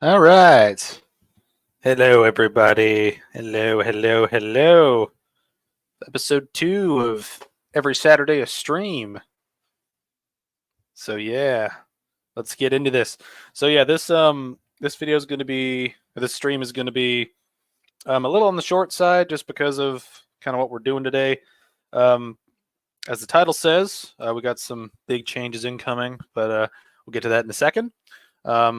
All right. Hello, everybody. Hello. Episode 2 of every Saturday a stream. So yeah, let's get into this. So yeah, this video is going to be, this stream is going to be a little on the short side, just because of kind of what we're doing today. As the title says, we got some big changes incoming, but we'll get to that in a second.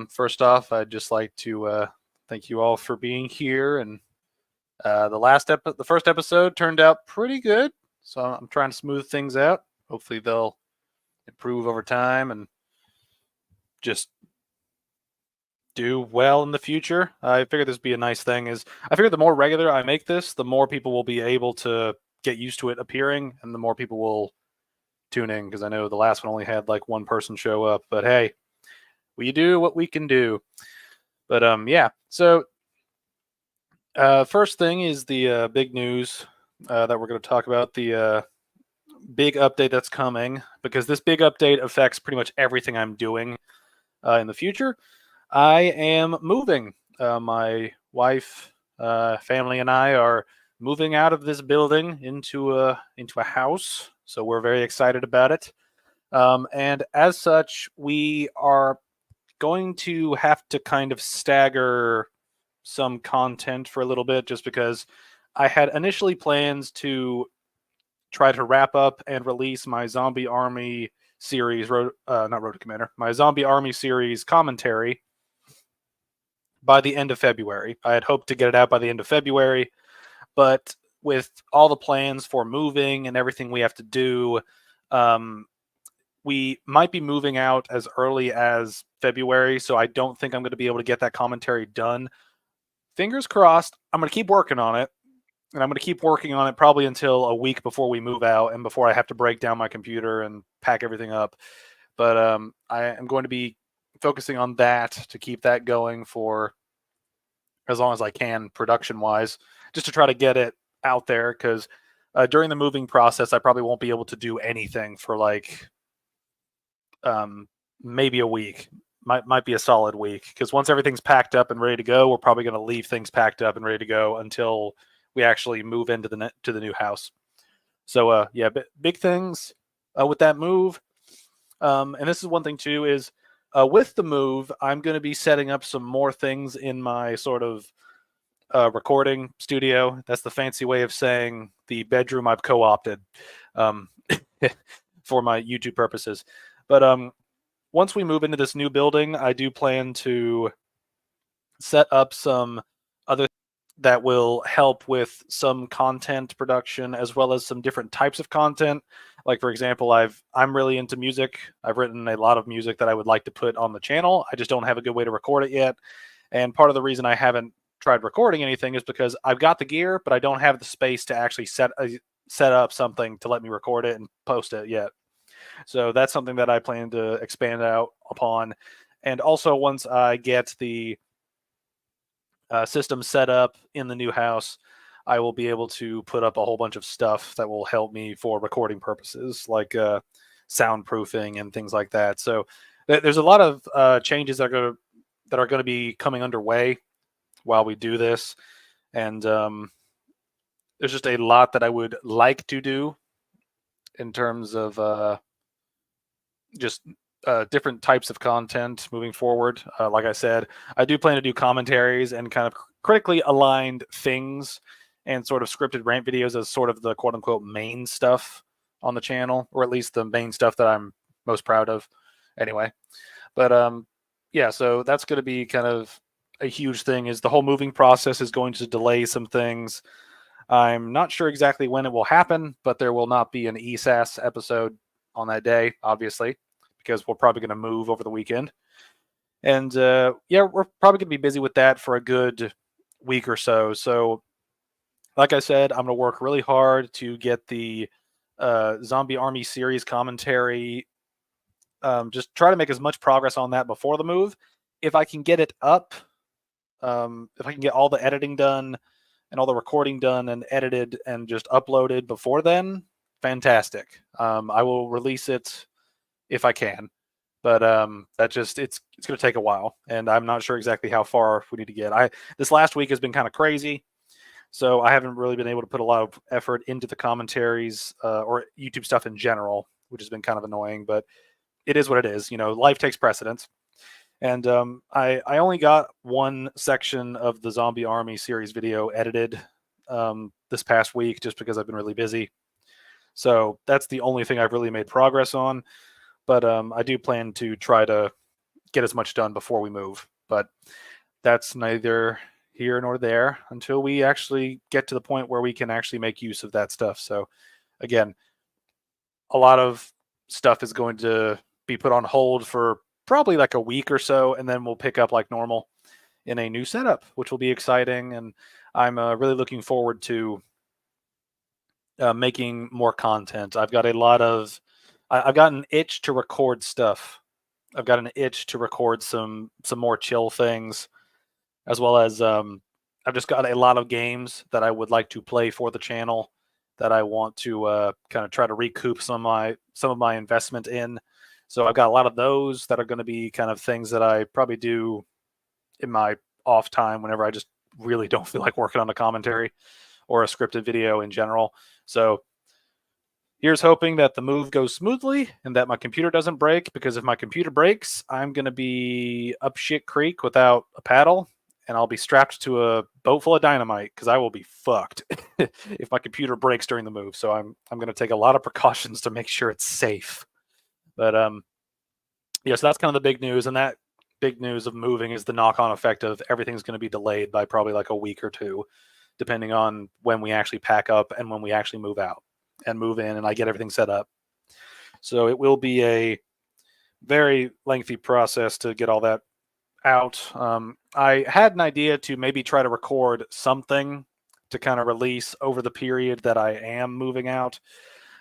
First off, I'd just like to thank you all for being here. And the first episode turned out pretty good, so I'm trying to smooth things out. Hopefully, they'll improve over time and just do well in the future. I figured this would be a nice thing. I figured the more regular I make this, the more people will be able to get used to it appearing, and the more people will tune in. Because I know the last one only had like one person show up, but hey, we do what we can do. But yeah. So first thing is the big news that we're going to talk about. The big update that's coming, because this big update affects pretty much everything I'm doing in the future. I am moving. My wife, family, and I are moving out of this building into a house. So we're very excited about it. And as such, we are going to have to kind of stagger some content for a little bit, just because I had initially plans to try to wrap up and release my Zombie Army series, not Road to Commander, my Zombie Army series commentary by the end of February. I had hoped to get it out by the end of February, but with all the plans for moving and everything we have to do, we might be moving out as early as February, so I don't think I'm going to be able to get that commentary done. Fingers crossed. I'm going to keep working on it, and I'm going to keep working on it probably until a week before we move out and before I have to break down my computer and pack everything up. But I am going to be focusing on that to keep that going for as long as I can, production-wise, just to try to get it out there, because during the moving process, I probably won't be able to do anything for like maybe a week. Might be a solid week, because once everything's packed up and ready to go, we're probably going to leave things packed up and ready to go until we actually move into the new house. So yeah, big things with that move. And this is one thing too, is with the move, I'm going to be setting up some more things in my sort of recording studio. That's the fancy way of saying the bedroom I've co-opted for my YouTube purposes. But once we move into this new building, I do plan to set up some other that will help with some content production, as well as some different types of content. Like, for example, I'm really into music. I've written a lot of music that I would like to put on the channel. I just don't have a good way to record it yet. And part of the reason I haven't tried recording anything is because I've got the gear, but I don't have the space to actually set up something to let me record it and post it yet. So that's something that I plan to expand out upon. And also, once I get the system set up in the new house, I will be able to put up a whole bunch of stuff that will help me for recording purposes, like soundproofing and things like that. So there's a lot of changes that are going to be coming underway while we do this, and there's just a lot that I would like to do in terms of just different types of content moving forward. Like I said, I do plan to do commentaries and kind of critically aligned things and sort of scripted rant videos as sort of the quote unquote main stuff on the channel, or at least the main stuff that I'm most proud of anyway. But yeah, so that's going to be kind of a huge thing. Is the whole moving process is going to delay some things. I'm not sure exactly when it will happen, but there will not be an ESAS episode on that day, obviously, because we're probably going to move over the weekend. And yeah, we're probably going to be busy with that for a good week or so. So, like I said, I'm going to work really hard to get the Zombie Army series commentary. Just try to make as much progress on that before the move. If I can get it up, if I can get all the editing done and all the recording done and edited and just uploaded before then, fantastic. I will release it if I can. but that just it's going to take a while, and I'm not sure exactly how far we need to get. This last week has been kind of crazy, so I haven't really been able to put a lot of effort into the commentaries or YouTube stuff in general, which has been kind of annoying. But it is what it is. Life takes precedence. And I only got one section of the Zombie Army series video edited this past week just because I've been really busy. So that's the only thing I've really made progress on. But I do plan to try to get as much done before we move. But that's neither here nor there until we actually get to the point where we can actually make use of that stuff. So again, a lot of stuff is going to be put on hold for probably like a week or so, and then we'll pick up like normal in a new setup, which will be exciting. And I'm really looking forward to making more content. I've got I've got an itch to record stuff. I've got an itch to record some more chill things, as well as I've just got a lot of games that I would like to play for the channel that I want to kind of try to recoup some of my investment in. So I've got a lot of those that are going to be kind of things that I probably do in my off time whenever I just really don't feel like working on a commentary or a scripted video in general. So here's hoping that the move goes smoothly and that my computer doesn't break, because if my computer breaks, I'm going to be up shit creek without a paddle, and I'll be strapped to a boat full of dynamite because I will be fucked if my computer breaks during the move. So I'm going to take a lot of precautions to make sure it's safe. But yeah, so that's kind of the big news, and that big news of moving is the knock-on effect of everything's going to be delayed by probably like a week or two, depending on when we actually pack up and when we actually move out and move in and I get everything set up. So it will be a very lengthy process to get all that out. I had an idea to maybe try to record something to kind of release over the period that I am moving out.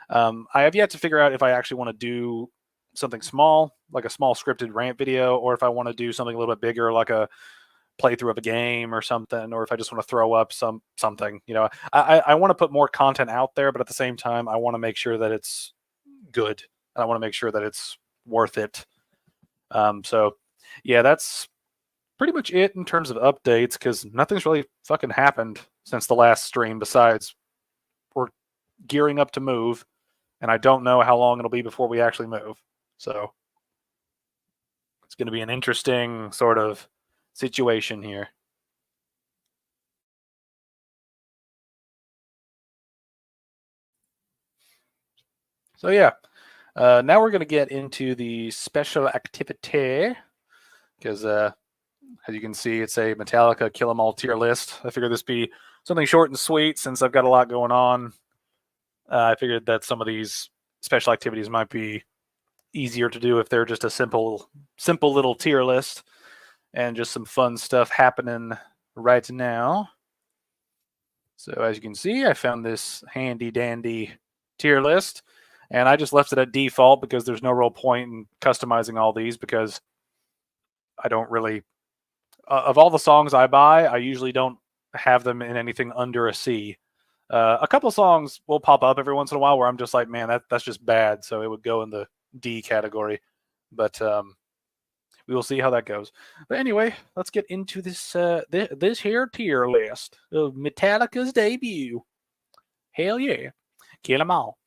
I have yet to figure out if I actually want to do something small, like a small scripted rant video, or if I want to do something a little bit bigger, like a playthrough of a game or something, or if I just want to throw up something. I want to put more content out there, but at the same time, I want to make sure that it's good, and I want to make sure that it's worth it. So yeah, that's pretty much it in terms of updates, because nothing's really fucking happened since the last stream besides we're gearing up to move, and I don't know how long it'll be before we actually move. So it's going to be an interesting sort of situation here. So yeah, now we're going to get into the special activity, because as you can see, it's a Metallica Kill 'Em All tier list. I figured this be something short and sweet since I've got a lot going on. I figured that some of these special activities might be easier to do if they're just a simple little tier list and just some fun stuff happening right now. So as you can see, I found this handy dandy tier list, and I just left it at default because there's no real point in customizing all these, because I don't really of all the songs I buy, I usually don't have them in anything under a C. A couple songs will pop up every once in a while where I'm just like, man, that's just bad, so it would go in the D category. But we will see how that goes. But anyway, let's get into this this here tier list of Metallica's debut. Hell yeah, kill 'em all.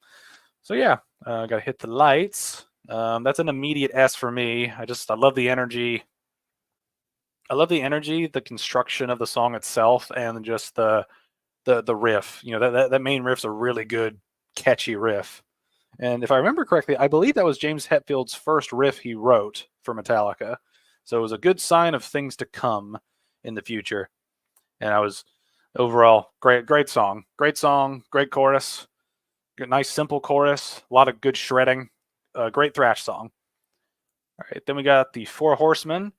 So yeah, gotta hit the lights. That's an immediate S for me. I love the energy. I love the energy, the construction of the song itself, and just the riff. That main riff's a really good, catchy riff. And if I remember correctly, I believe that was James Hetfield's first riff he wrote for Metallica. So it was a good sign of things to come in the future. And I was overall great song, great chorus, nice simple chorus, a lot of good shredding, great thrash song. All right, then we got the Four Horsemen.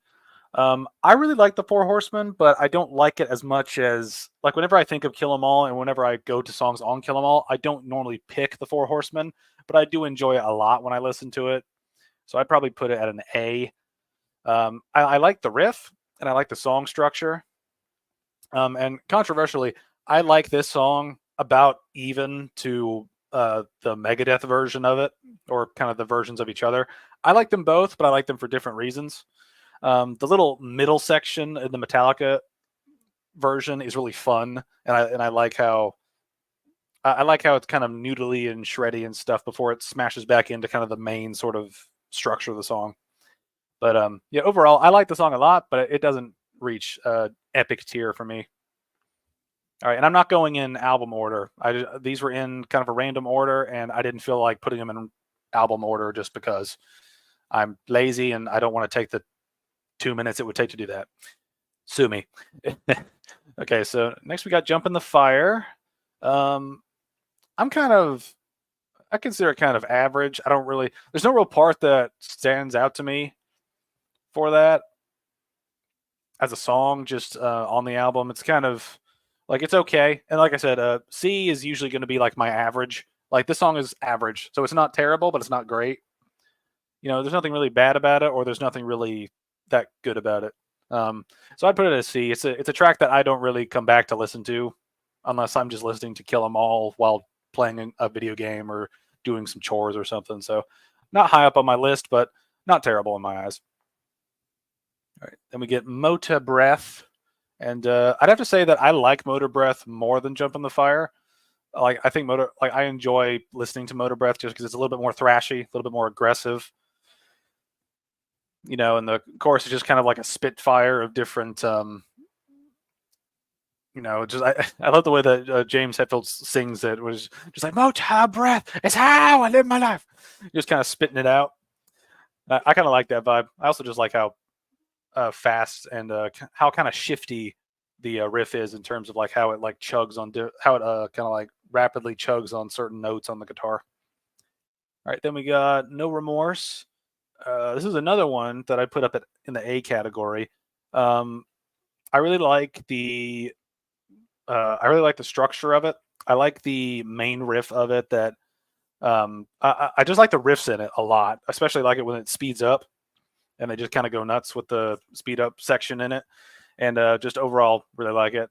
I really like the Four Horsemen, but I don't like it as much as, like, whenever I think of Kill 'Em All and whenever I go to songs on Kill 'Em All, I don't normally pick the Four Horsemen, but I do enjoy it a lot when I listen to it. So I'd probably put it at an A. I like the riff and I like the song structure. And controversially, I like this song about even to the Megadeth version of it. or kind of the versions of each other. I like them both, but I like them for different reasons. The little middle section in the Metallica version is really fun, and I like how it's kind of noodly and shreddy and stuff before it smashes back into kind of the main sort of structure of the song. But yeah, overall, I like the song a lot, but it doesn't reach epic tier for me. All right, and I'm not going in album order. These were in kind of a random order, and I didn't feel like putting them in album order just because I'm lazy and I don't want to take the 2 minutes it would take to do that. Sue me. Okay, so next we got Jump in the Fire. I consider it kind of average. There's no real part that stands out to me for that as a song, just on the album. It's kind of like, it's okay. And like I said, C is usually going to be like my average. Like, this song is average, so it's not terrible, but it's not great. There's nothing really bad about it, or there's nothing really that good about it. So I'd put it as C. It's a track that I don't really come back to listen to unless I'm just listening to Kill 'Em All while playing a video game or doing some chores or something. So not high up on my list, but not terrible in my eyes. All right, then we get Motor Breath. And I'd have to say that I like Motor Breath more than Jump in the Fire. I think I enjoy listening to Motor Breath just because it's a little bit more thrashy, a little bit more aggressive. And the chorus is just kind of like a spitfire of different, I love the way that James Hetfield sings it. It was just like, Motor Breath, it's how I live my life. Just kind of spitting it out. I kind of like that vibe. I also just like how fast and how kind of shifty the riff is in terms of like how it like chugs on how it kind of like rapidly chugs on certain notes on the guitar. All right, then we got No Remorse. This is another one that I put up in the A category. I really like the structure of it. I like the main riff of it. That I just like the riffs in it a lot, especially like it when it speeds up, and they just kind of go nuts with the speed up section in it. And just overall, really like it.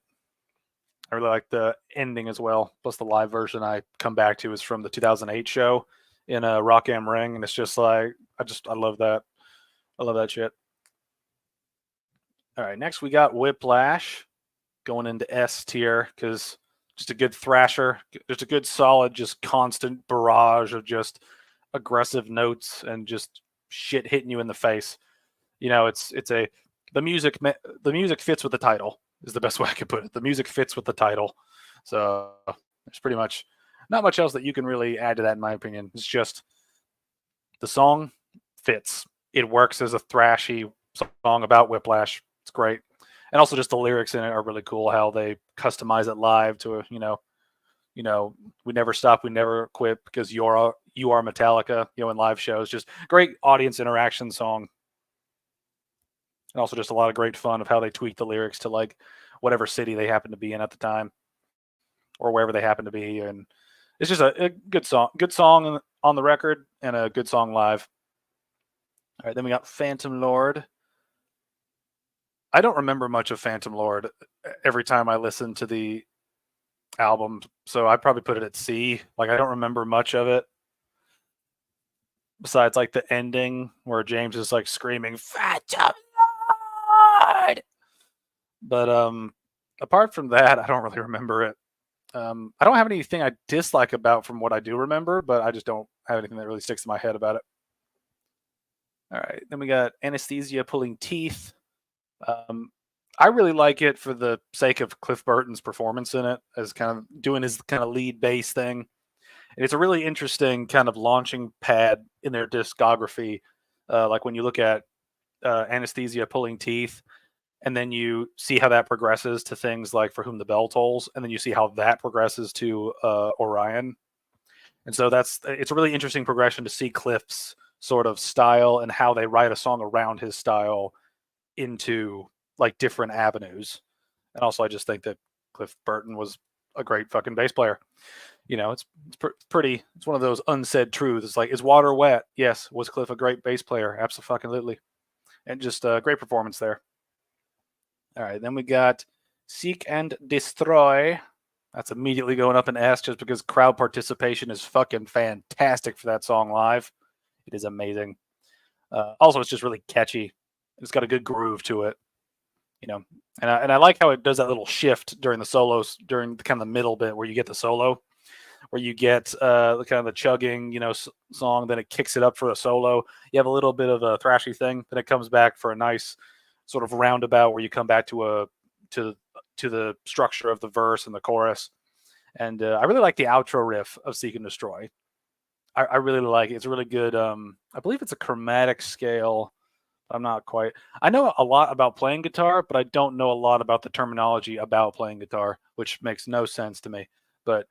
I really like the ending as well. Plus, the live version I come back to is from the 2008 show in Rock Am Ring, and it's just like I love that. I love that shit. All right, next we got Whiplash, going into S tier because just a good thrasher, just a good solid, just constant barrage of just aggressive notes and just shit hitting you in the face. The music fits with the title is the best way I could put it. The music fits with the title, so there's pretty much not much else that you can really add to that in my opinion. It's just the song fits. It works as a thrashy song about Whiplash. It's great, and also just the lyrics in it are really cool. How they customize it live to we never stop, we never quit because you are Metallica. In live shows, just great audience interaction song. And also just a lot of great fun of how they tweak the lyrics to like whatever city they happen to be in at the time or wherever they happen to be. And it's just a good song on the record and a good song live. All right, then we got Phantom Lord. I don't remember much of Phantom Lord every time I listen to the album, so I'd probably put it at C. Like, I don't remember much of it besides like the ending where James is like screaming Phantom Lord. But apart from that, I don't really remember it. I don't have anything I dislike about from what I do remember, but I just don't have anything that really sticks in my head about it. All right, then we got Anesthesia Pulling Teeth. I really like it for the sake of Cliff Burton's performance in it, as kind of doing his kind of lead bass thing. And it's a really interesting kind of launching pad in their discography. Like when you look at Anesthesia Pulling Teeth, and then you see how that progresses to things like For Whom the Bell Tolls, and then you see how that progresses to Orion. And so it's a really interesting progression to see Cliff's sort of style and how they write a song around his style into like different avenues. And also I just think that Cliff Burton was a great fucking bass player. It's pretty, it's one of those unsaid truths. It's like, is water wet? Yes. Was Cliff a great bass player? Absolutely. And just a great performance there. All right, then we got Seek and Destroy. That's immediately going up an S just because crowd participation is fucking fantastic for that song live. It is amazing. Also, it's just really catchy. It's got a good groove to it, you know. And I like how it does that little shift during the solos, during the kind of the middle bit where you get the solo, where you get kind of the chugging, you know, song. Then it kicks it up for a solo. You have a little bit of a thrashy thing. Then it comes back for a nice sort of roundabout where you come back to the structure of the verse and the chorus. And I really like the outro riff of Seek and Destroy. I really like it. It's a really good. I believe it's a chromatic scale. I'm not quite. I know a lot about playing guitar, but I don't know a lot about the terminology about playing guitar, which makes no sense to me. But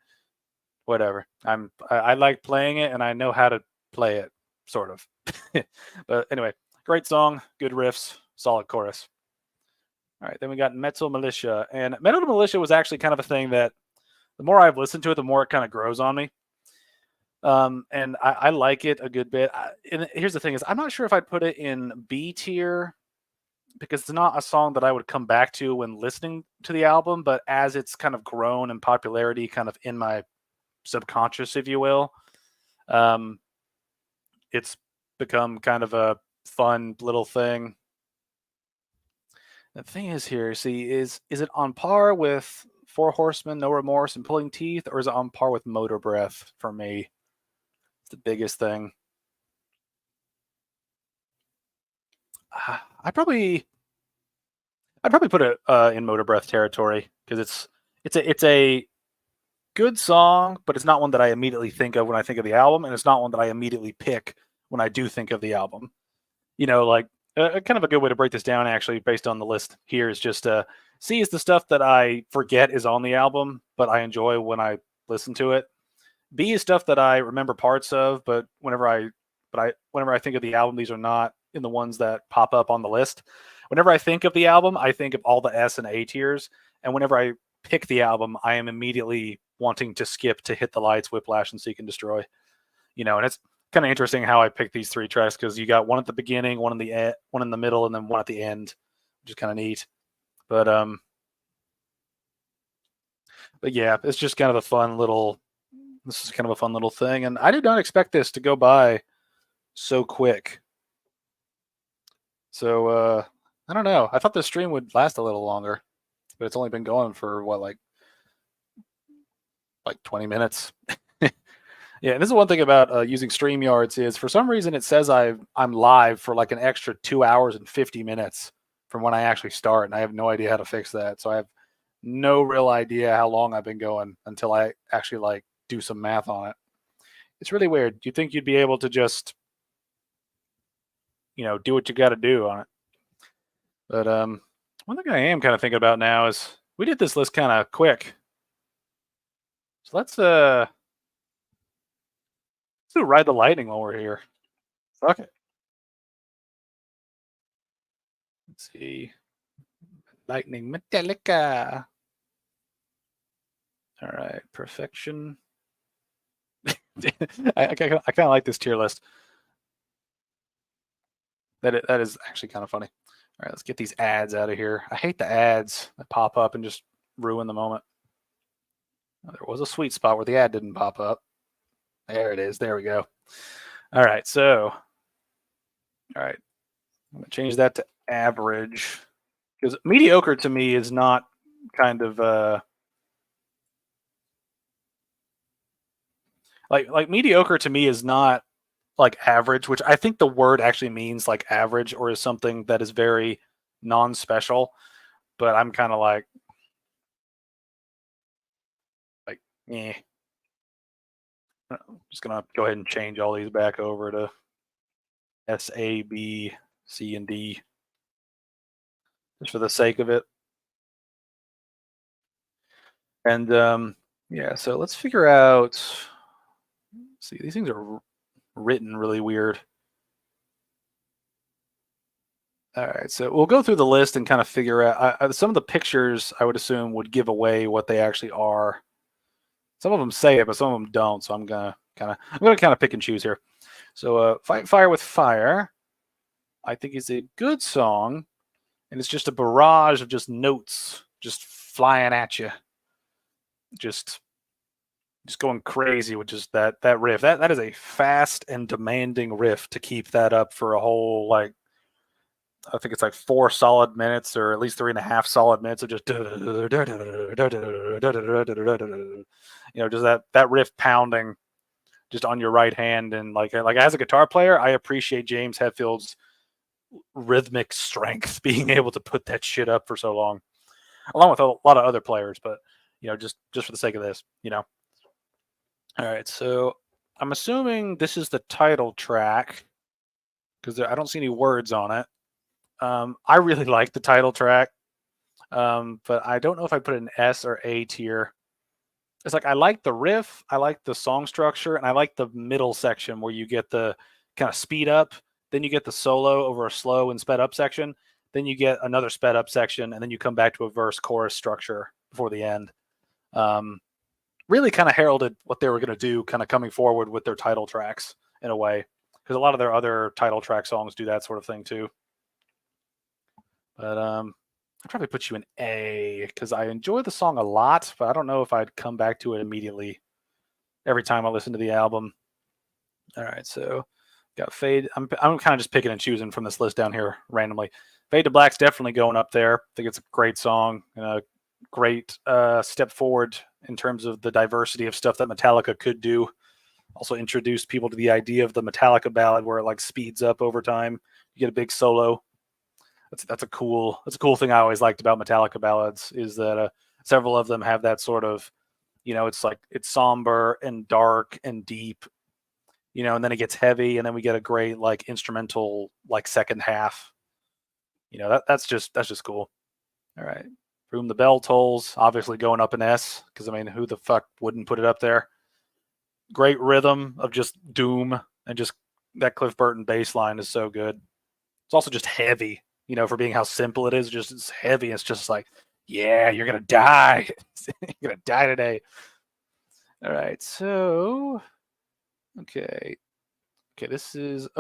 whatever. I like playing it, and I know how to play it, sort of. But anyway, great song, good riffs, solid chorus. All right, then we got Metal Militia, and Metal Militia was actually kind of a thing that the more I've listened to it, the more it kind of grows on me. And I like it a good bit. And here's the thing: is I'm not sure if I'd put it in B tier because it's not a song that I would come back to when listening to the album. But as it's kind of grown in popularity, kind of in my subconscious, if you will, it's become kind of a fun little thing. The thing is here, see, is it on par with Four Horsemen, No Remorse, and Pulling Teeth, or is it on par with Motor Breath for me? It's the biggest thing. I'd probably put it in Motor Breath territory because it's a good song, but it's not one that I immediately think of when I think of the album, and it's not one that I immediately pick when I do think of the album. You know, like kind of a good way to break this down, actually, based on the list here, is just C is the stuff that I forget is on the album, but I enjoy when I listen to it. B is stuff that I remember parts of, but whenever I think of the album, these are not in the ones that pop up on the list. Whenever I think of the album, I think of all the S and A tiers, and whenever I pick the album, I am immediately wanting to skip to Hit the Lights, Whiplash, and Seek and Destroy. You know, and it's kind of interesting how I picked these three tracks because you got one at the beginning, one in the middle, and then one at the end, which is kind of neat. But yeah, it's just kind of a fun little. This is kind of a fun little thing, and I did not expect this to go by so quick. So I don't know. I thought the stream would last a little longer, but it's only been going for what, like 20 minutes. Yeah, and this is one thing about using StreamYards is for some reason it says I'm live for like an extra 2 hours and 50 minutes from when I actually start, and I have no idea how to fix that. So I have no real idea how long I've been going until I actually like do some math on it. It's really weird. Do you think you'd be able to just, you know, do what you got to do on it? But one thing I am kind of thinking about now is we did this list kind of quick, so let's do Ride the Lightning while we're here. Fuck it. Let's see. Lightning Metallica. All right, Perfection. I kind of like this tier list. That is actually kind of funny. All right, let's get these ads out of here. I hate the ads that pop up and just ruin the moment. There was a sweet spot where the ad didn't pop up. There it is. There we go. All right, so I'm going to change that to average because mediocre to me is not kind of like mediocre to me is not like average, which I think the word actually means like average or is something that is very non-special, but I'm kind of like eh. I'm just gonna go ahead and change all these back over to S, A, B, C, and D just for the sake of it. And yeah, so let's figure out. See, these things are written really weird. All right, so we'll go through the list and kind of figure out some of the pictures. I would assume would give away what they actually are. Some of them say it, but some of them don't. So I'm gonna kind of pick and choose here. So Fight Fire with Fire, I think is a good song, and it's just a barrage of just notes just flying at you. just going crazy with just that riff. That is a fast and demanding riff to keep that up for a whole, like, I think it's like 4 solid minutes, or at least 3.5 solid minutes of just just that riff pounding just on your right hand. And like as a guitar player, I appreciate James Hetfield's rhythmic strength, being able to put that shit up for so long, along with a lot of other players. But just for the sake of this, All right, so I'm assuming this is the title track because I don't see any words on it. I really like the title track, but I don't know if I put an S or A tier. It's like I like the riff, I like the song structure, and I like the middle section where you get the kind of speed up, then you get the solo over a slow and sped up section, then you get another sped up section, and then you come back to a verse chorus structure before the end. Really kind of heralded what they were going to do, kind of coming forward with their title tracks in a way, because a lot of their other title track songs do that sort of thing too. But I'd probably put you in A because I enjoy the song a lot, but I don't know if I'd come back to it immediately every time I listen to the album. All right, so got Fade. I'm kind of just picking and choosing from this list down here randomly. Fade to Black's definitely going up there. I think it's a great song and a great step forward in terms of the diversity of stuff that Metallica could do. Also introduced people to the idea of the Metallica ballad where it like speeds up over time. You get a big solo. That's a cool thing I always liked about Metallica ballads, is that several of them have that sort of, it's like it's somber and dark and deep, and then it gets heavy, and then we get a great like instrumental like second half. That's just cool. All right. Room the Bell Tolls, obviously going up an S, because I mean, who the fuck wouldn't put it up there? Great rhythm of just doom, and just that Cliff Burton bass line is so good. It's also just heavy, for being how simple it is. Just it's heavy. It's just like, yeah, you're gonna die. You're gonna die today. All right, so okay, this is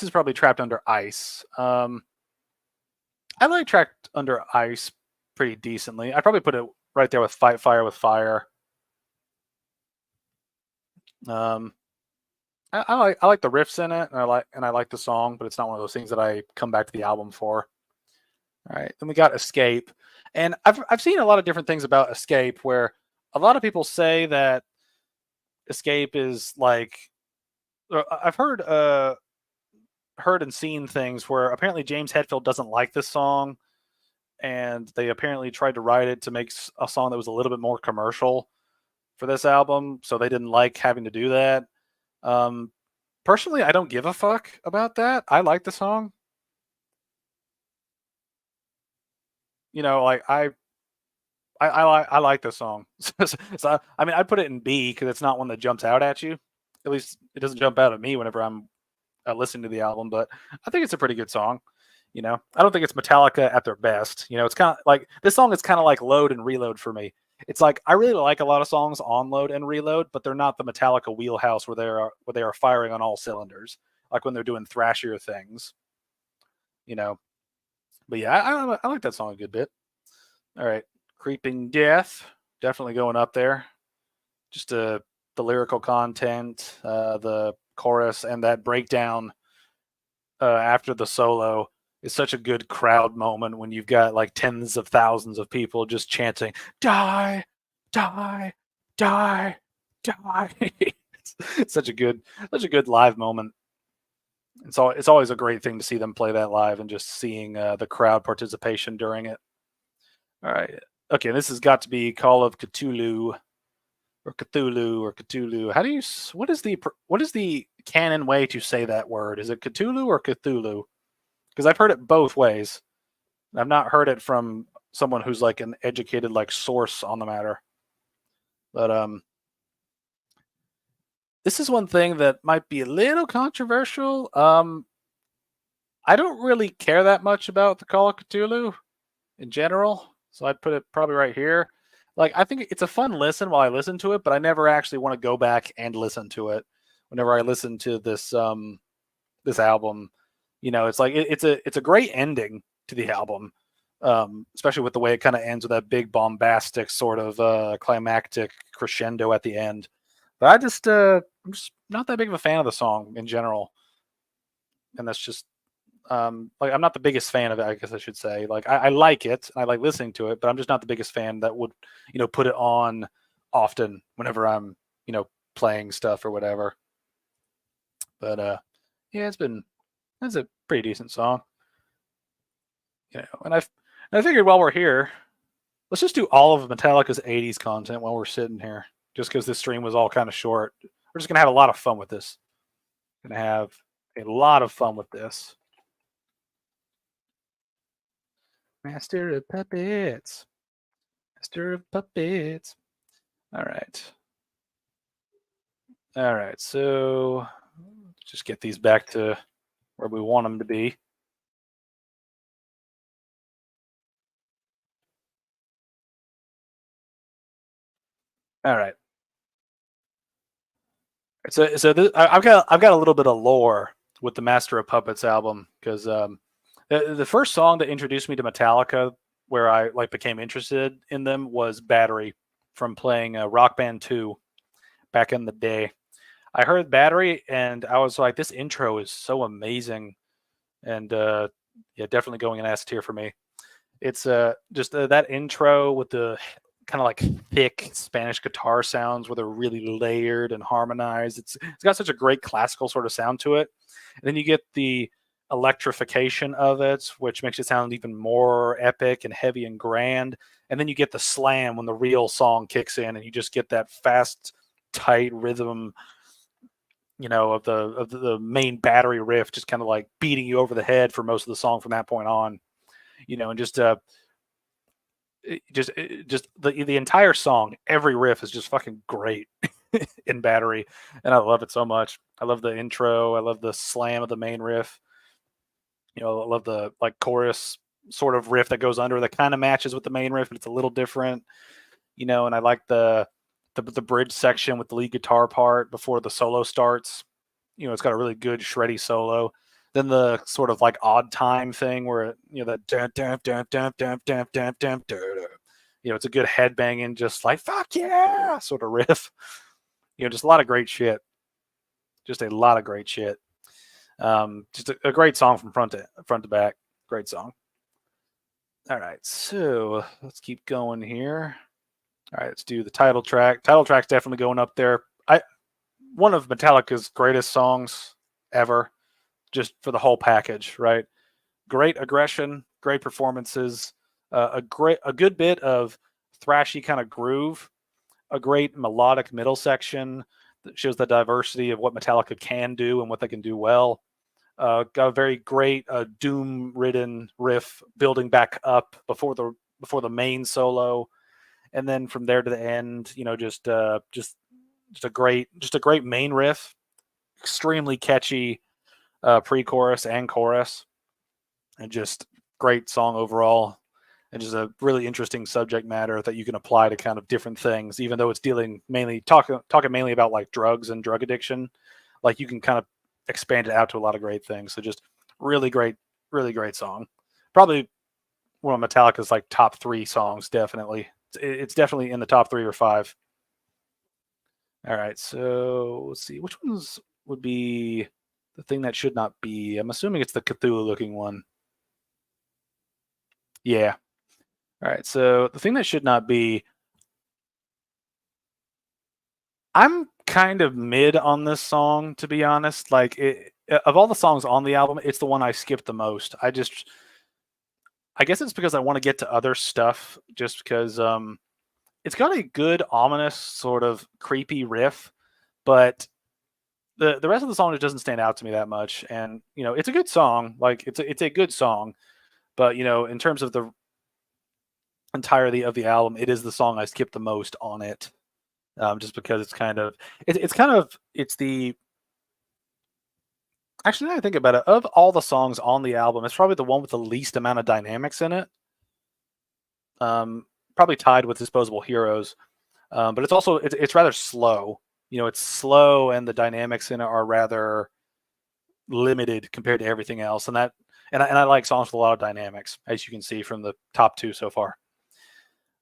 probably Trapped Under Ice. I like Trapped Under Ice pretty decently. I'd probably put it right there with Fight Fire with Fire. I like the riffs in it, and I like the song, but it's not one of those things that I come back to the album for. All right, then we got Escape, and I've seen a lot of different things about Escape, where a lot of people say that Escape is like, I've heard and seen things where apparently James Hetfield doesn't like this song, and they apparently tried to write it to make a song that was a little bit more commercial for this album, so they didn't like having to do that. Personally, I don't give a fuck about that. I like the song. Like I like the song. So I mean, I'd put it in B because it's not one that jumps out at you. At least it doesn't jump out at me whenever I'm listening to the album. But I think it's a pretty good song. I don't think it's Metallica at their best. It's kind of like, this song is kind of like Load and Reload for me. It's like, I really like a lot of songs on Load and Reload, but they're not the Metallica wheelhouse where they are firing on all cylinders, like when they're doing thrashier things. But yeah, I like that song a good bit. All right, Creeping Death, definitely going up there. Just the lyrical content, the chorus, and that breakdown after the solo is such a good crowd moment when you've got like tens of thousands of people just chanting, "Die, die, die, die." It's such a good live moment. It's always a great thing to see them play that live, and just seeing the crowd participation during it. All right, okay, this has got to be Call of Cthulhu, or Cthulhu, or Cthulhu. What is the canon way to say that word? Is it Cthulhu or Cthulhu? Because I've heard it both ways. I've not heard it from someone who's like an educated like source on the matter. But this is one thing that might be a little controversial. I don't really care that much about the Call of Cthulhu in general, so I'd put it probably right here. Like, I think it's a fun listen while I listen to it, but I never actually want to go back and listen to it whenever I listen to this this album. It's like it's a great ending to the album, especially with the way it kind of ends with that big bombastic sort of climactic crescendo at the end. But I'm just not that big of a fan of the song in general, and that's just like I'm not the biggest fan of it. I guess I should say. Like I like it, I like listening to it, but I'm just not the biggest fan that would put it on often whenever I'm playing stuff or whatever. But yeah, it's a pretty decent song, and I figured while we're here, let's just do all of Metallica's 80s content while we're sitting here, just because this stream was all kind of short. We're just going to have a lot of fun with this. Going to have a lot of fun with this. Master of Puppets. Master of Puppets. All right. All right, so just get these back to where we want them to be. All right. So I've got a little bit of lore with the Master of Puppets album, because the first song that introduced me to Metallica, where I became interested in them, was Battery from playing Rock Band 2 back in the day. I heard Battery and I was like, this intro is so amazing, and yeah, definitely going an S tier for me. It's just that intro with the kind of like thick Spanish guitar sounds where they're really layered and harmonized. It's got such a great classical sort of sound to it. And then you get the electrification of it, which makes it sound even more epic and heavy and grand. And then you get the slam when the real song kicks in, and you just get that fast, tight rhythm, of the main Battery riff, just kind of like beating you over the head for most of the song from that point on. And just the entire song, every riff is just fucking great in Battery, and I love it so much. I love the intro. I love the slam of the main riff. I love the chorus sort of riff that goes under that kind of matches with the main riff, but it's a little different. And I like the bridge section with the lead guitar part before the solo starts. It's got a really good shreddy solo. Then the sort of odd time thing where that it's a good headbanging, just like fuck yeah sort of riff. Just a lot of great shit. Just a lot of great shit. Just a great song from front to back. Great song. All right, so let's keep going here. All right, let's do the title track. Title track's definitely going up there. One of Metallica's greatest songs ever, just for the whole package, right? Great aggression, great performances, a good bit of thrashy kind of groove, a great melodic middle section that shows the diversity of what Metallica can do and what they can do well. Got a very great doom-ridden riff building back up before the main solo, and then from there to the end, just a great main riff, extremely catchy pre-chorus and chorus, and just great song overall, and just a really interesting subject matter that you can apply to kind of different things, even though it's talking mainly about drugs and drug addiction. You can kind of expand it out to a lot of great things. So just really great song. Probably one of Metallica's top 3 songs. Definitely, it's definitely in the top 3 or 5. All right, so let's see which ones would be the thing that should not be. I'm assuming it's the Cthulhu looking one. Yeah. All right, so the thing that should not be. I'm kind of mid on this song, to be honest. Of all the songs on the album, it's the one I skipped the most. I guess it's because I want to get to other stuff, just because it's got a good, ominous, sort of creepy riff, but the rest of the song just doesn't stand out to me that much. And it's a good song. It's a good song, but in terms of the entirety of the album, it is the song I skipped the most on it. Just because it's the actually, now I think about it, of all the songs on the album, it's probably the one with the least amount of dynamics in it. Probably tied with Disposable Heroes, but it's rather slow. It's slow, and the dynamics in it are rather limited compared to everything else, and that And I like songs with a lot of dynamics, as you can see from the top 2 so far.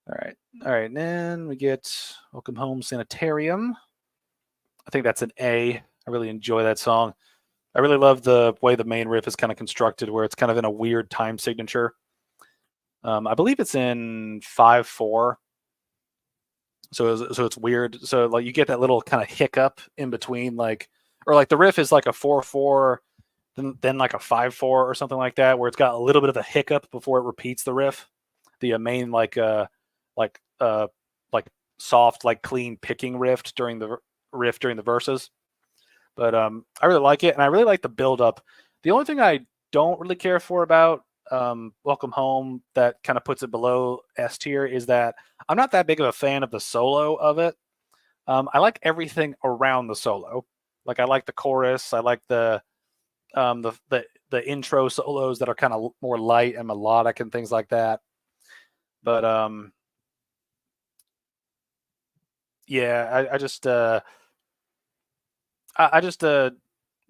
All right, and then we get Welcome Home Sanitarium. I think that's an A. I really enjoy that song. I really love the way the main riff is kind of constructed, where it's kind of in a weird time signature. I believe it's in 5/4, so it's weird. So like you get that little kind of hiccup in between, like, or like the riff is like a 4/4, then like a 5/4 or something like that, where it's got a little bit of a hiccup before it repeats the riff. The main like soft, like clean picking riff during the verses. But I really like it, and I really like the build up. The only thing I don't really care for about Welcome Home that kind of puts it below S tier is that I'm not that big of a fan of the solo of it. I like everything around the solo. Like I like the chorus. I like the intro solos that are kind of more light and melodic and things like that. But yeah, I just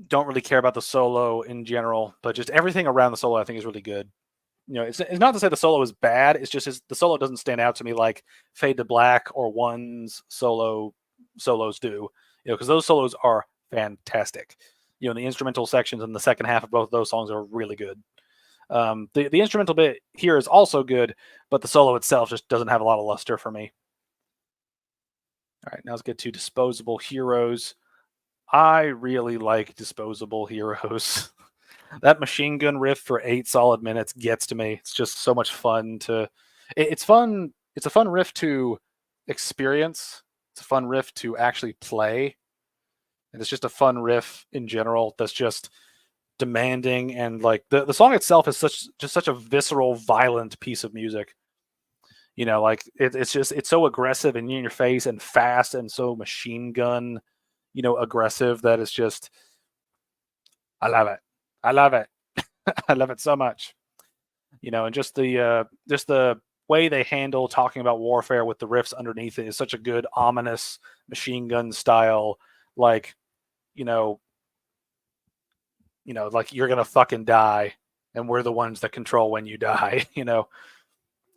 don't really care about the solo in general, but just everything around the solo I think is really good. You know, it's not to say the solo is bad. It's just the solo doesn't stand out to me like Fade to Black or One's solos do. You know, because those solos are fantastic. You know, the instrumental sections in the second half of both of those songs are really good. The instrumental bit here is also good, but the solo itself just doesn't have a lot of luster for me. All right, now let's get to Disposable Heroes. I really like Disposable Heroes. That machine gun riff for 8 solid minutes gets to me. It's just so much fun to. It's fun. It's a fun riff to experience. It's a fun riff to actually play, and it's just a fun riff in general. That's just demanding, and like the song itself is such a visceral, violent piece of music. You know, like it's so aggressive and in your face and fast and so machine gun, you know, aggressive that it's just. I love it. I love it. I love it so much. You know, and just the way they handle talking about warfare with the riffs underneath it is such a good ominous machine gun style, like, you know, like you're gonna fucking die, and we're the ones that control when you die. You know,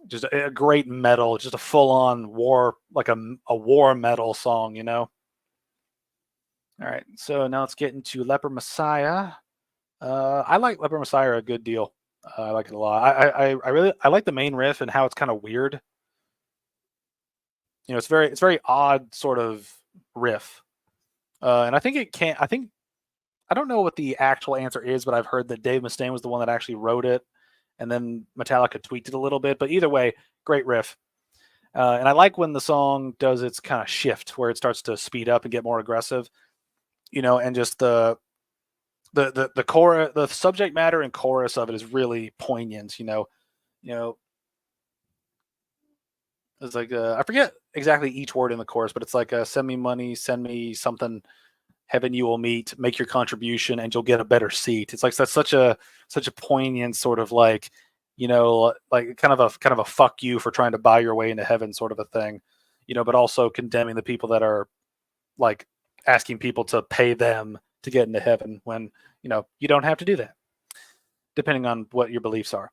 just a great metal, just a full on war, like a war metal song. You know. All right, so now let's get into Leper Messiah. I like Leper Messiah a good deal. I like it a lot. I like the main riff and how it's kind of weird. You know, it's very odd sort of riff. And I think I don't know what the actual answer is, but I've heard that Dave Mustaine was the one that actually wrote it, and then Metallica tweaked it a little bit. But either way, great riff. And I like when the song does its kind of shift where it starts to speed up and get more aggressive. You know, and just the core, the subject matter and chorus of it is really poignant. You know, it's like I forget exactly each word in the chorus, but it's like send me money, send me something, heaven you will meet, make your contribution, and you'll get a better seat. It's like that's such a poignant sort of like, you know, like kind of a fuck you for trying to buy your way into heaven sort of a thing, you know, but also condemning the people that are like asking people to pay them to get into heaven when, you know, you don't have to do that, depending on what your beliefs are.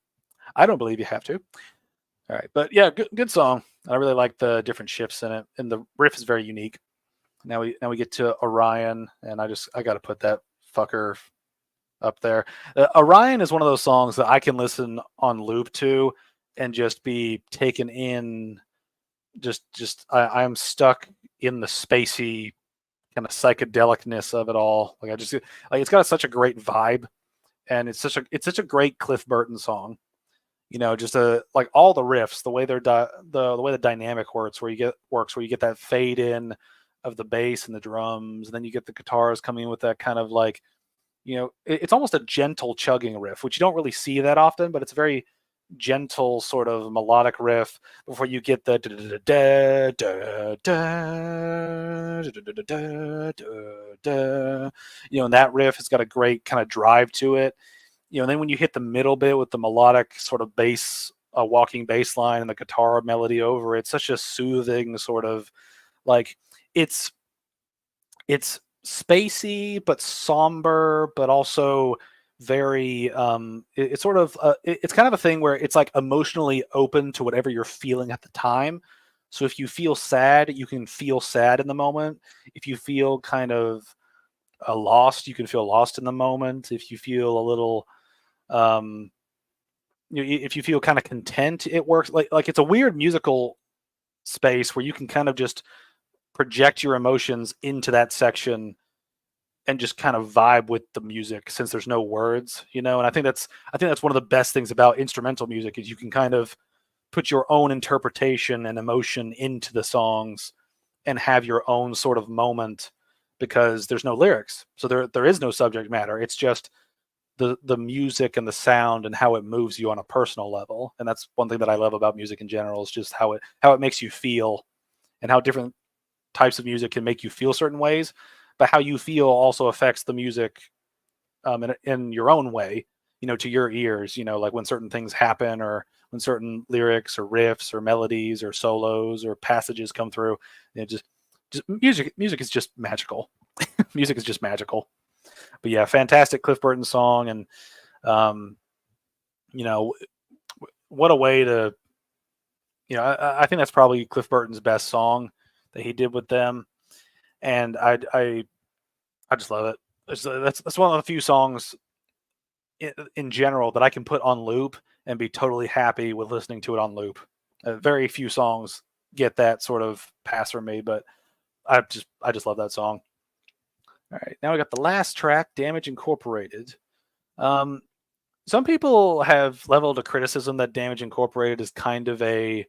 I don't believe you have to. All right, but yeah, good song. I really like the different shifts in it, and the riff is very unique. Now we get to Orion, and I got to put that fucker up there. Orion is one of those songs that I can listen on loop to and just be taken in. I'm stuck in the spacey kind of psychedelicness of it all. Like it's got such a great vibe, and it's such a great Cliff Burton song. You know, just like all the riffs, the way the way the dynamic works, where you get that fade in of the bass and the drums, and then you get the guitars coming in with that kind of like, you know, it's almost a gentle chugging riff, which you don't really see that often, but it's a very gentle sort of melodic riff before you get the you know, and that riff has got a great kind of drive to it. You know, and then when you hit the middle bit with the melodic sort of bass, walking bass line and the guitar melody over it, such a soothing sort of like it's spacey but somber, but also very it's sort of it's kind of a thing where it's like emotionally open to whatever you're feeling at the time. So if you feel sad, you can feel sad in the moment. If you feel kind of lost, you can feel lost in the moment. If you feel a little um if you feel kind of content, it works. Like it's a weird musical space where you can kind of just project your emotions into that section and just kind of vibe with the music since there's no words, you know. And I think that's one of the best things about instrumental music is you can kind of put your own interpretation and emotion into the songs and have your own sort of moment because there's no lyrics. So there is no subject matter. It's just the music and the sound and how it moves you on a personal level. And that's one thing that I love about music in general is just how it makes you feel and how different types of music can make you feel certain ways, but how you feel also affects the music in your own way, you know, to your ears, you know, like when certain things happen or when certain lyrics or riffs or melodies or solos or passages come through, you know, just music is just magical. Music is just magical. But yeah, fantastic Cliff Burton song. And, you know, what a way to, you know, I think that's probably Cliff Burton's best song that he did with them. And I just love it. That's one of the few songs in general that I can put on loop and be totally happy with listening to it on loop. Very few songs get that sort of pass from me, but I just love that song. All right, now we got the last track, Damage Incorporated. Some people have leveled a criticism that Damage Incorporated is kind of an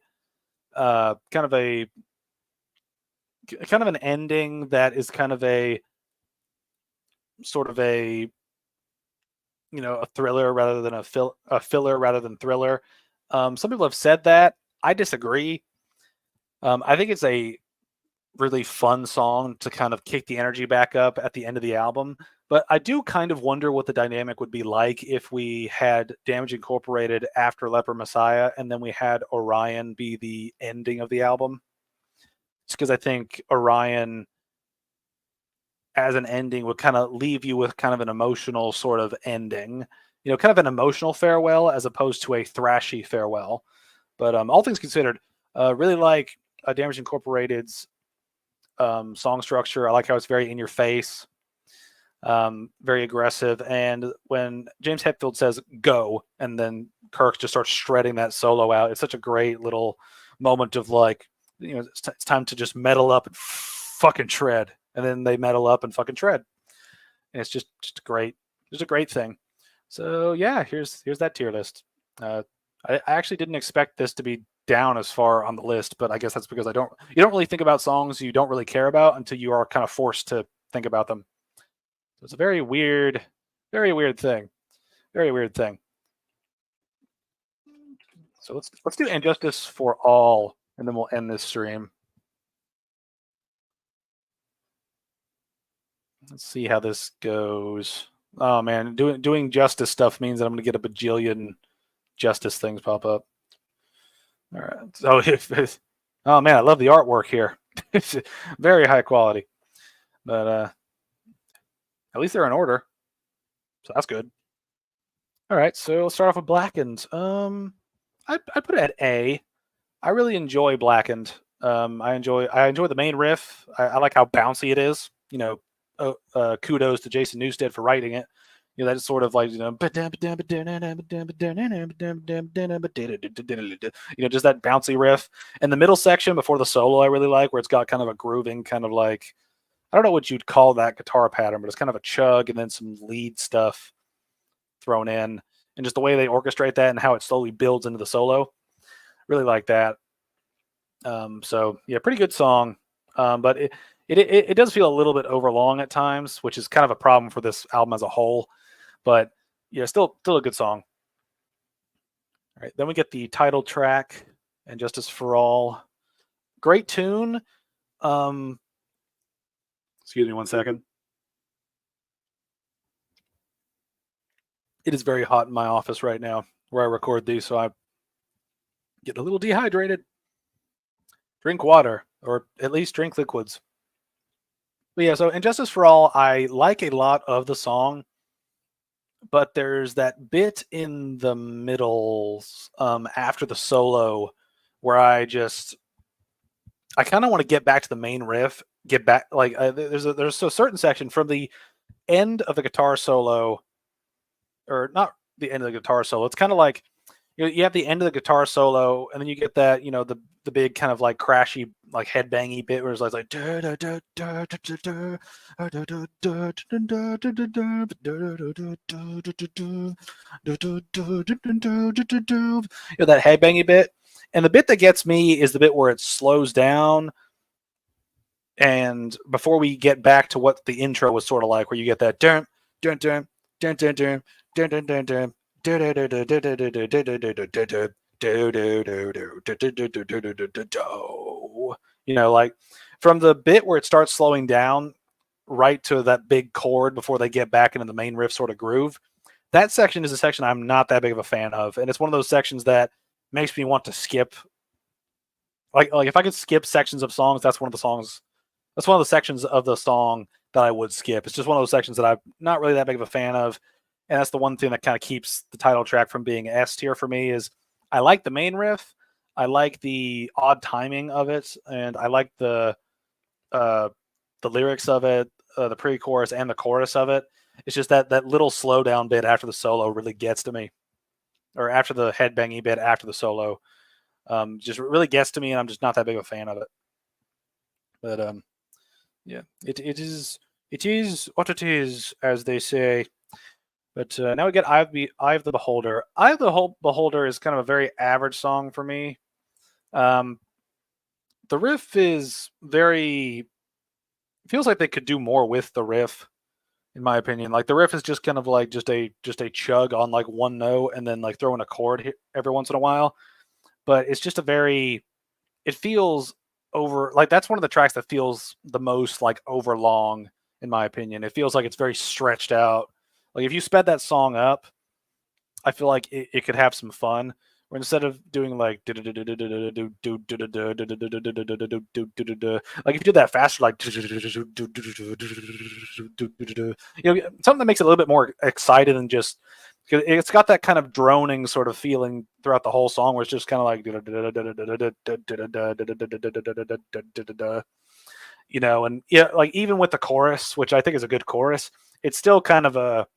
ending that is kind of a sort of a, you know, a thriller rather than a filler rather than thriller. Some people have said that. I disagree. I think it's a really fun song to kind of kick the energy back up at the end of the album. But I do kind of wonder what the dynamic would be like if we had Damage Incorporated after Leper Messiah and then we had Orion be the ending of the album. It's because I think Orion as an ending would kind of leave you with kind of an emotional sort of ending, you know, kind of an emotional farewell as opposed to a thrashy farewell. But all things considered, really like Damage Incorporated's song structure. I like how it's very in your face, very aggressive. And when James Hetfield says go, and then Kirk just starts shredding that solo out, it's such a great little moment of like, you know, it's time to just metal up and fucking shred. And then they metal up and fucking shred. And it's just a great thing. So yeah, here's that tier list. I actually didn't expect this to be down as far on the list, but I guess that's because you don't really think about songs you don't really care about until you are kind of forced to think about them. So it's a very weird thing. Very weird thing. So let's do And Justice for All, and then we'll end this stream. Let's see how this goes. Oh man, doing justice stuff means that I'm gonna get a bajillion justice things pop up. All right. So oh man, I love the artwork here. It's very high quality. But at least they're in order. So that's good. All right, so let's start off with Blackened. I put it at A. I really enjoy Blackened. I enjoy the main riff. I like how bouncy it is. You know, kudos to Jason Newsted for writing it. You know, that's sort of like, you know, just that bouncy riff. And the middle section before the solo I really like, where it's got kind of a grooving kind of like, I don't know what you'd call that guitar pattern, but it's kind of a chug and then some lead stuff thrown in. And just the way they orchestrate that and how it slowly builds into the solo. Really like that. So yeah, pretty good song. But it does feel a little bit overlong at times, which is kind of a problem for this album as a whole. But yeah, still a good song. All right, then we get the title track, And Justice for All. Great tune. Excuse me one second. It is very hot in my office right now where I record these, so I get a little dehydrated. Drink water, or at least drink liquids. But yeah, so And Justice for All, I like a lot of the song, but there's that bit in the middle after the solo where I kind of want to get back to the main riff, get back like there's a certain section from the end of the guitar solo, or not the end of the guitar solo. It's kind of like you have the end of the guitar solo, and then you get that the big kind of like crashy like headbangy bit where it's like that headbangy bit. And the bit that gets me is the bit where it slows down, and before we get back to what the intro was sort of like, where you get that dun dun dun dun dun dun dun dun dun dun. Like from the bit where it starts slowing down right to that big chord before they get back into the main riff sort of groove. That section is a section I'm not that big of a fan of, and it's one of those sections that makes me want to skip. Like if I could skip sections of songs, that's one of the sections of the song that I would skip. It's just one of those sections that I'm not really that big of a fan of. And that's the one thing that kind of keeps the title track from being S tier for me. Is I like the main riff, I like the odd timing of it, and I like the lyrics of it, the pre-chorus and the chorus of it. It's just that little slowdown bit after the solo really gets to me, or after the headbangy bit after the solo, just really gets to me, and I'm just not that big of a fan of it. But yeah, it is what it is, as they say. But now we get Eye of the Beholder. Eye of the Beholder is kind of a very average song for me. The riff is feels like they could do more with the riff, in my opinion. Like the riff is just kind of like just a chug on like one note, and then like throwing a chord every once in a while. But it's just it feels over, like that's one of the tracks that feels the most like over long, in my opinion. It feels like it's very stretched out. Like if you sped that song up, I feel like it could have some fun. Where instead of doing like if you did that faster, like something that makes it a little bit more excited than just, because it's got that kind of droning sort of feeling throughout the whole song, where it's just kind of like and yeah, like even with the chorus, which I think is a good chorus, it's still kind of a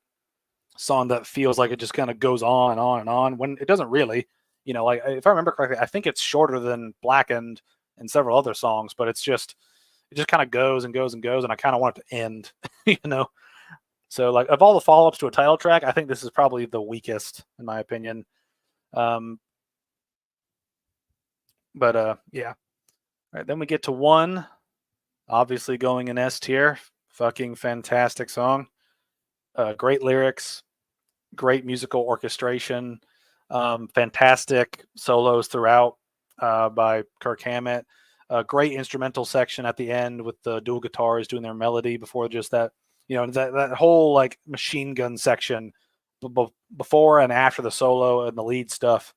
song that feels like it just kind of goes on and on and on, when it doesn't really. Like if I remember correctly, I think it's shorter than Blackened and several other songs, but it just kind of goes and goes and goes, and I kind of want it to end. So like of all the follow-ups to a title track, I think this is probably the weakest, in my opinion. But yeah. All right, then we get to One, obviously going in S tier. Fucking fantastic song. Great lyrics, great musical orchestration, fantastic solos throughout by Kirk Hammett. Great instrumental section at the end with the dual guitars doing their melody before just that, that whole like machine gun section before and after the solo and the lead stuff.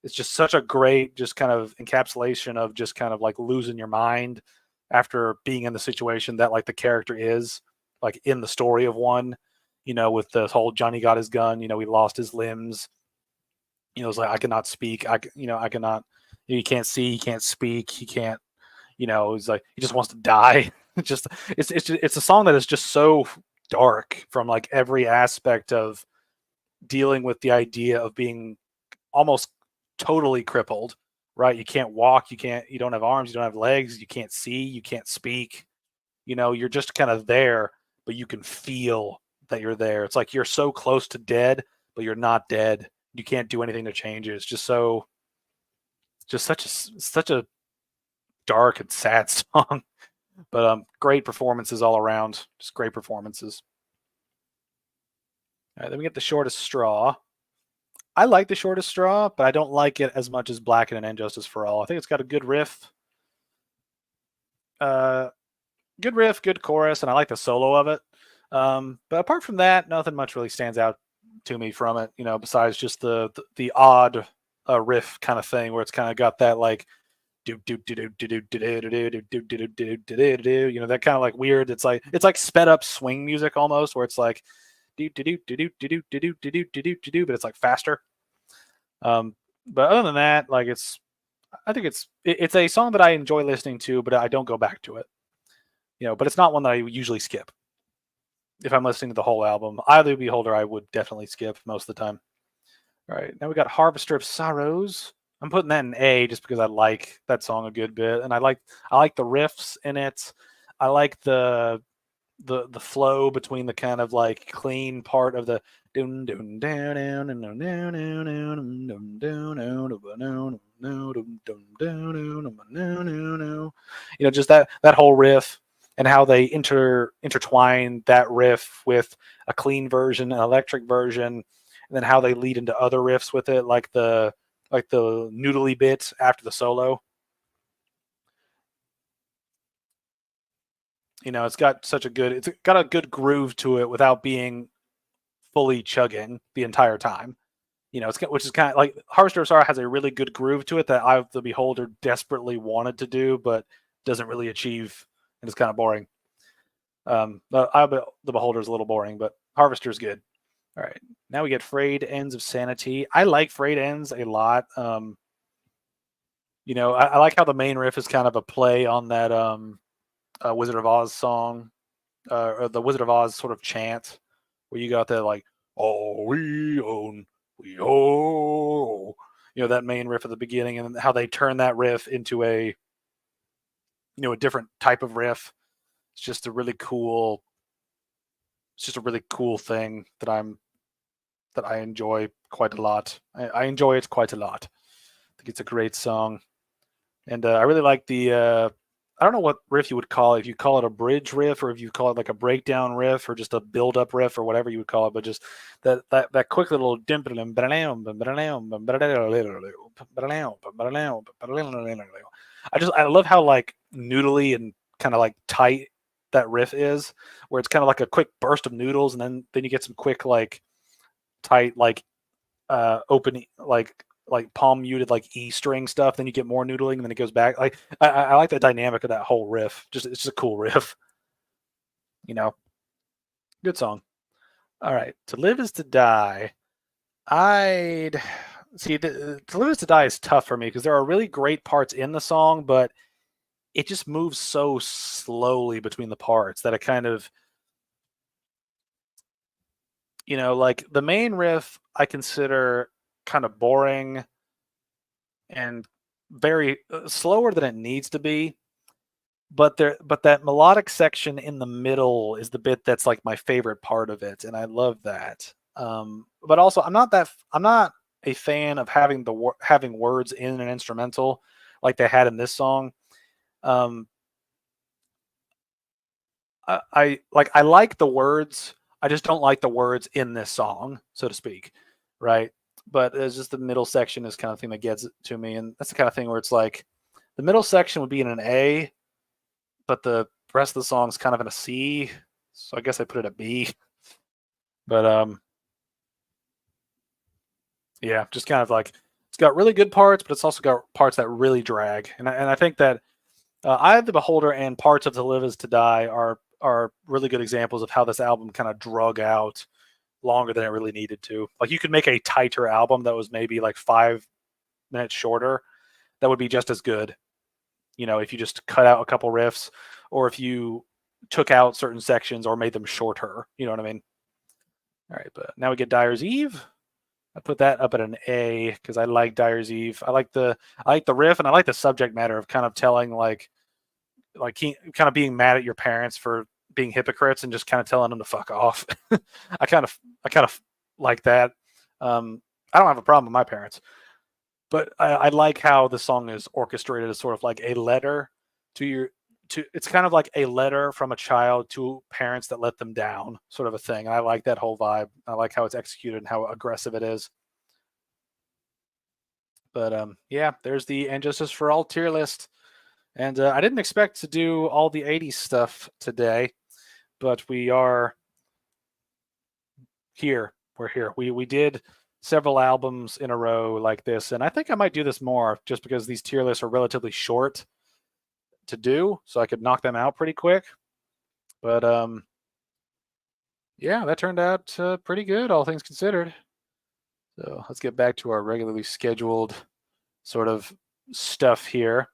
It's just such a great just kind of encapsulation of just kind of like losing your mind after being in the situation that like the character is, like in the story of One. With the whole Johnny got his gun, he lost his limbs. It's like, I cannot speak. I cannot, he can't see, he can't speak, he can't, he's like, he just wants to die. It's a song that is just so dark from like every aspect of dealing with the idea of being almost totally crippled, right? You can't walk, you don't have arms, you don't have legs, you can't see, you can't speak. You're just kind of there, but you can feel that you're there. It's like you're so close to dead, but you're not dead. You can't do anything to change it. It's just such a dark and sad song. But great performances all around. Just great performances. All right, then we get The Shortest Straw. I like The Shortest Straw, but I don't like it as much as Blackened and Injustice for All. I think it's got a good riff. Good chorus, and I like the solo of it. But apart from that, nothing much really stands out to me from it, besides just the odd riff kind of thing, where it's kind of got that like that kind of like weird, it's like sped up swing music almost, where it's like but it's like faster. But other than that, like I think it's a song that I enjoy listening to, but I don't go back to it. But it's not one that I usually skip. If I'm listening to the whole album, Eye of the Beholder, I would definitely skip most of the time. All right, now we got Harvester of Sorrows. I'm putting that in A just because I like that song a good bit, and I like the riffs in it. I like the flow between the kind of like clean part of the just that whole riff and how they intertwine that riff with a clean version, an electric version, and then how they lead into other riffs with it, like the noodly bit after the solo. It's got a good groove to it without being fully chugging the entire time. Which is kind of like Harvester of Sorrow has a really good groove to it that Eye of the Beholder desperately wanted to do, but doesn't really achieve, and it's kind of boring. Eye of the Beholder is a little boring, but Harvester is good. All right, now we get Frayed Ends of Sanity. I like Frayed Ends a lot. I like how the main riff is kind of a play on that Wizard of Oz song, or the Wizard of Oz sort of chant, where you got that like, "Oh, we own, that main riff at the beginning, and how they turn that riff into a different type of riff. It's just a really cool. It's just a really cool thing that I enjoy quite a lot. I enjoy it quite a lot. I think it's a great song, and I really like the. I don't know what riff you would call it. If you call it a bridge riff, or if you call it like a breakdown riff, or just a build-up riff, or whatever you would call it. But just that quick little I love how like noodly and kind of like tight that riff is, where it's kind of like a quick burst of noodles, and then you get some quick like tight like open like palm muted like E string stuff. Then you get more noodling, and then it goes back. Like I like the dynamic of that whole riff. It's just a cool riff. Good song. All right, To Live Is to Die. I'd see To Live Is to Die is tough for me because there are really great parts in the song, but it just moves so slowly between the parts that it kind of like the main riff I consider kind of boring and very slower than it needs to be. But that melodic section in the middle is the bit that's like my favorite part of it, and I love that. But also, I'm not a fan of having having words in an instrumental like they had in this song. I like the words. I just don't like the words in this song, so to speak, right? But it's just the middle section is kind of thing that gets it to me, and that's the kind of thing where it's like the middle section would be in an A, but the rest of the song is kind of in a C, so I guess I put it at B. But yeah, just kind of like it's got really good parts, but it's also got parts that really drag, and I think that Eye of the Beholder and parts of To Live Is to Die are really good examples of how this album kind of drug out longer than it really needed to. Like you could make a tighter album that was maybe like 5 minutes shorter, that would be just as good. If you just cut out a couple riffs, or if you took out certain sections or made them shorter. You know what I mean? All right, but now we get Dyer's Eve. I put that up at an A because I like Dyer's Eve. I like the riff, and I like the subject matter of kind of telling like kind of being mad at your parents for being hypocrites and just kind of telling them to fuck off. I kind of like that. I don't have a problem with my parents, but I like how the song is orchestrated as sort of like a letter to it's kind of like a letter from a child to parents that let them down, sort of a thing. And I like that whole vibe. I like how it's executed and how aggressive it is. But yeah, there's the And Justice for All tier list. And I didn't expect to do all the 80s stuff today, but we are here. We're here. We did several albums in a row like this, and I think I might do this more just because these tier lists are relatively short to do, so I could knock them out pretty quick. But yeah, that turned out pretty good, all things considered. So let's get back to our regularly scheduled sort of stuff here.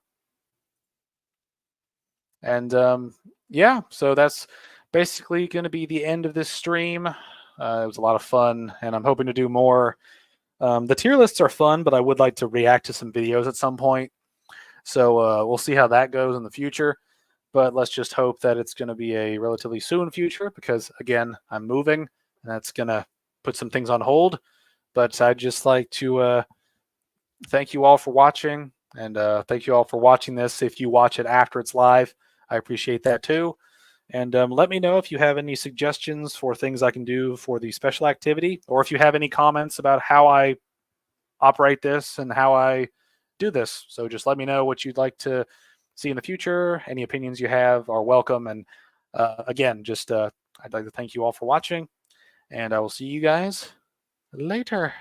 And yeah, so that's basically going to be the end of this stream. It was a lot of fun, and I'm hoping to do more. The tier lists are fun, but I would like to react to some videos at some point. So we'll see how that goes in the future. But let's just hope that it's going to be a relatively soon future because, again, I'm moving, and that's going to put some things on hold. But I'd just like to thank you all for watching, and thank you all for watching this. If you watch it after it's live, I appreciate that too. And let me know if you have any suggestions for things I can do for the special activity, or if you have any comments about how I operate this and how I do this. So just let me know what you'd like to see in the future. Any opinions you have are welcome. And again, just I'd like to thank you all for watching, and I will see you guys later.